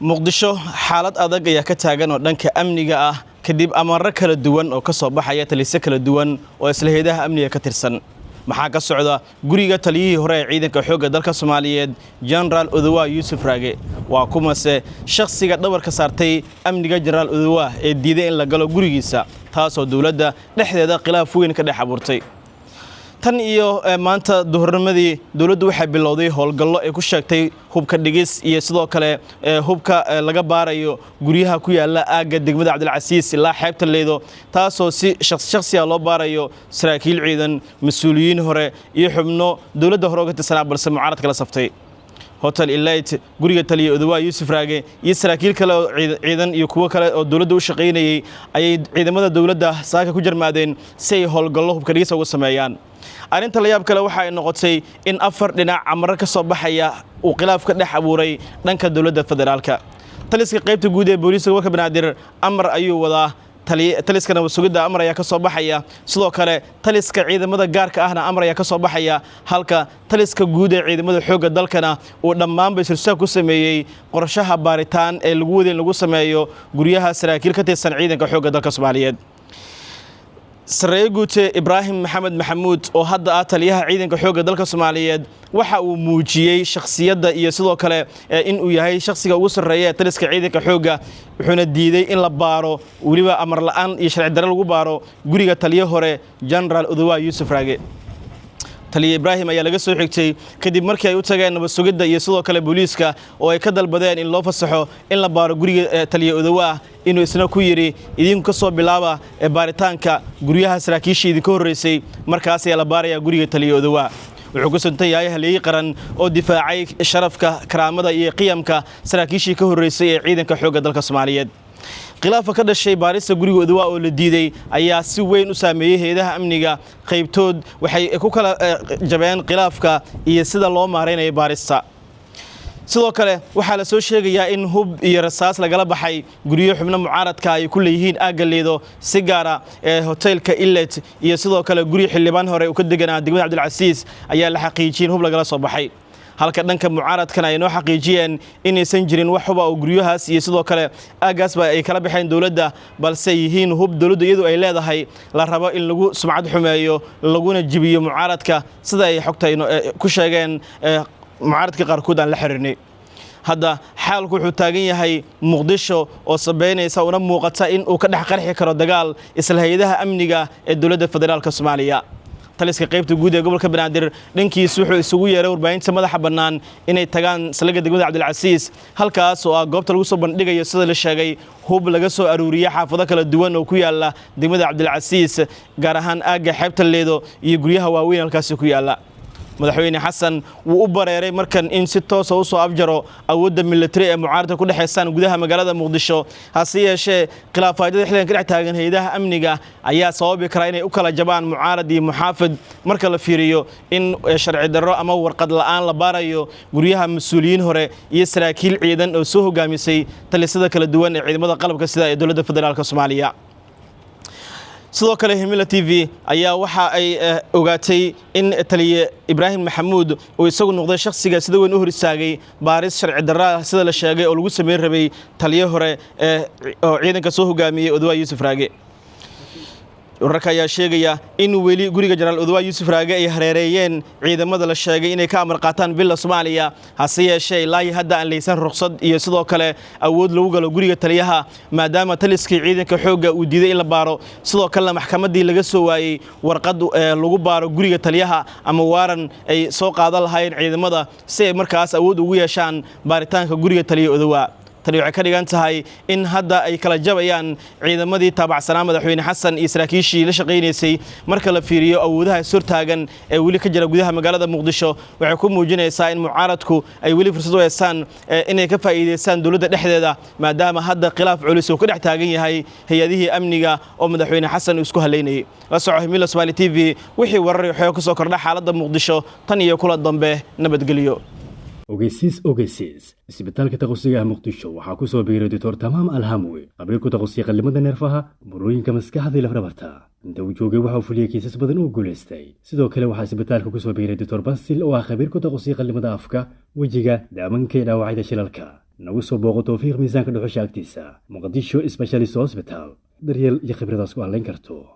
muqdisho xaalad adag ayaa ka taagan oo dhanka amniga ah kadib amarro kala duwan oo ka soo baxaya taliso kala duwan oo isla hay'adaha amniga ka tirsan maxaa ka socda guriga taliyihii hore ee ciidanka xoogga dalka Soomaaliyeed General Odawa Yusuf Raage waa kumase shakhsiga dhabarka saartay amniga General Odawa ee diiday in la galo gurigiisa taasoo dawladda dhexdeeda khilaaf weyn ka dhex abuurtay tan iyo maanta duhurnimadii dawladdu waxay bilowday howlgallo ay ku sheegtay hubka dhigis iyo sidoo kale hubka laga baarayo guryaha ku yaala aaga degmada Cabdilcasiis ilaa xeebta Leedo taasoo si shakhsi loo baarayo saraakiil ciidan mas'uuliyiin hore iyo xubno dawladda hore uga tirsan balse mucaarad kala saftay Hotel Elite guriga taliye Odawa Yusuf Raage iyo saraakiil kale oo ciidan iyo kuwa kale oo dawladda u shaqeynayay ayay ciidamada dawladda saaka ku jarmaadeen si ay howlgallo hubka dhigis uga sameeyaan arinta la yaab kale waxa ay noqotay in afar dhinac amar ka soo baxaya uu khilaaf ka dhex abuuray dhanka dawladda federaalka taliska qaybta guud ee booliska gobolka Banaadir amar ayuu wadaa taliskana wasugida amar ayaa ka soo baxaya sidoo kale taliska ciidamada gaarka ahna amar ayaa ka soo baxaya halka taliska guud ee ciidamada xoogga dalkana uu dhammaanba sirsaar ku sameeyay qorshaha baaritaan ee lagu wadeen lagu sameeyo guryaha saraakiil ka tirsan ciidanka xoogga dalka Soomaaliyeed Saraakiil guute Ibrahim Maxamed Maxamuud oo hadda ah taliyaha ciidanka xoogga dalka Soomaaliyeed waxa uu muujiyay shakhsiyadda iyo sidoo kale in uu yahay shakhsiga ugu sareeya taliska ciidanka xoogga wuxuuna diiday in la baaro waliba amar la'aan iyo sharci darro lagu baaro guriga taliyaha hore General Odawa Yusuf Raage taliye Ibrahim ayaa laga soo xigtay kadib markii ay u tageen nabad sugidda iyo sidoo kale booliska oo ay ka dalbadeen in loo fasaxo in la baaro guriga taliye Odawa inuu isna ku yiri idinku ka soo bilaaba baaritaanka guryaha saraakiisha idinka horeysay markaas ayaa la baarayaa guriga taliye Odawa wuxuu ku santay yahay halyeey qaran oo difaacay sharafka karaamada iyo qiyamka saraakiishii ka horeysay ee ciidanka xoogga dalka Soomaaliyeed khilaaf ka dhashay baarista guriga Odawa oo la diiday ayaa si weyn u saameeyay hay'adaha amniga qaybtood waxay ku kala jabeen khilaafka iyo sida loo maareynayo baarista sidoo kale waxa la soo sheegayaa in hub iyo rasaas laga baxay guriyo xubno mucaaradka ay ku leeyihiin aaga Leedo si gaar ah hotelka Elite iyo sidoo kale guri xildhibaan hore oo ka deganaa degmada Cabdilcasiis ayaa la xaqiijiyay hub laga soo baxay halka dhanka mucaaradkana ay noo xaqiijiyeen inaysan jirin wax huba oo guryahaas iyo sidoo kale aagaasba ay kala baxeen dawladda balse yihiin hub dawladdu iyadu ay leedahay la rabo in lagu sumcad xumeeyo laguna jibiyo mucaaradka sida ay xogtayno ku sheegeen mucaaradka qaarkood aan la xiriirnay hadda xaalku wuxuu taagan yahay Muqdisho oo sabeynaysa una muuqata in uu ka dhex qarxi karo dagaal isla hay'adaha amniga ee dawladda federaalka Soomaaliya taliska qaybta guud ee gobolka Banaadir dhankiisa wuxuu isugu yeeray warbaahinta madaxa bannaan inay tagaan salaga degmada Cabdilcasiis halkaas oo goobta lagu soo bandhigayo sida la sheegay hub laga soo aruuriyay xaafado kala duwan oo ku yaala degmada Cabdilcasiis gaar ahaan aaga xeebta Leedo iyo guryaha waaweyn halkaas ku yaala madaxweyne xasan wuu u bareeray markan in si toos ah u soo afjaro awoodda military ee mucaaradka ku dhaxaysan gudaha magaalada Muqdisho hase yeeshee khilaafaadada xilligan ka dhex taagan hay'adaha amniga ayaa sababi kara inay u kala jabaan mucaarad iyo muxaafid marka la fiiriyo in sharci darro ama warqad la'aan la baarayo guryaha mas'uuliyiin hore iyo saraakiil ciidan oo soo hogaamisay talisada kala duwan ee ciidamada qalabka sida ee dawladda federaalka Soomaaliya sidoo kale Himila TV ayaa waxa ay ogaatay in taliye Ibrahim Maxamuud oo isagu noqday shakhsiga sida weyn u hor istaagay baaris sharci darro sida la sheegay oo lagu sameeyay rabay taliye hore oo ciidanka soo hogaamiyay Odawa Yusuf Raage wararka ayaa sheegaya in weli guriga General Odawa Yusuf Raage ay hareereeyeen ciidamada la sheegay inay ka amar qaataan Villa Soomaaliya hase yeeshee ilaa hadda aan leysan ruqsad iyo sidoo kale awood lagu galo guriga taliyaha maadaama taliskii ciidanka xoogga uu diiday in la baaro sidoo kale maxkamadii laga soo waayay warqad lagu baaro guriga taliyaha ama waaran ay soo qaadan lahaayeen ciidamada si ay markaas awood ugu yeeshaan baaritaanka guriga taliye Odawa tani waxay ka dhigan tahay in hadda ay kala jabayaan ciidamadii taabacsanaa madaxweyne xasan iyo saraakiishii la shaqeynaysay marka la fiiriyo awoodaha surtaagan ee wali ka jira gudaha magaalada Muqdisho waxay ku muujinaysaa in mucaaradku ay wali fursad u heestaan inay ka faa'iideystaan dawladda dhexdeeda maadaama hadda khilaaf culus oo ka dhex taagan yahay hay'adihii amniga oo madaxweyne xasan isku haleynayay la soco Himila Somali TV wixii warar iyo ka soo kordha xaaladda Muqdisho tan iyo kula dambe nabadgelyo ogeysiis isbitaalka taqoosiga Muqdisho waxaa ku soo biiray Dr. Tamaam Alhamwi qabiilku taqoosiga qalimada neerfaha burooyinka maskaxda iyo lafdhabarta inta uu joogay waxa uu fuliyay kiisas badan oo guuleystay sidoo kale waxaa isbitaalka ku soo biiray Dr. Basil oo ah qabiilku taqoosiga qalimada afka wajiga daamanka dhaawacyada shilalka nagu soo booqo Tawfiiq Miisaanka Dhuxusha agtiisa Muqdisho Specialist Hospital daryeel iyo khibradaas ku halayn karto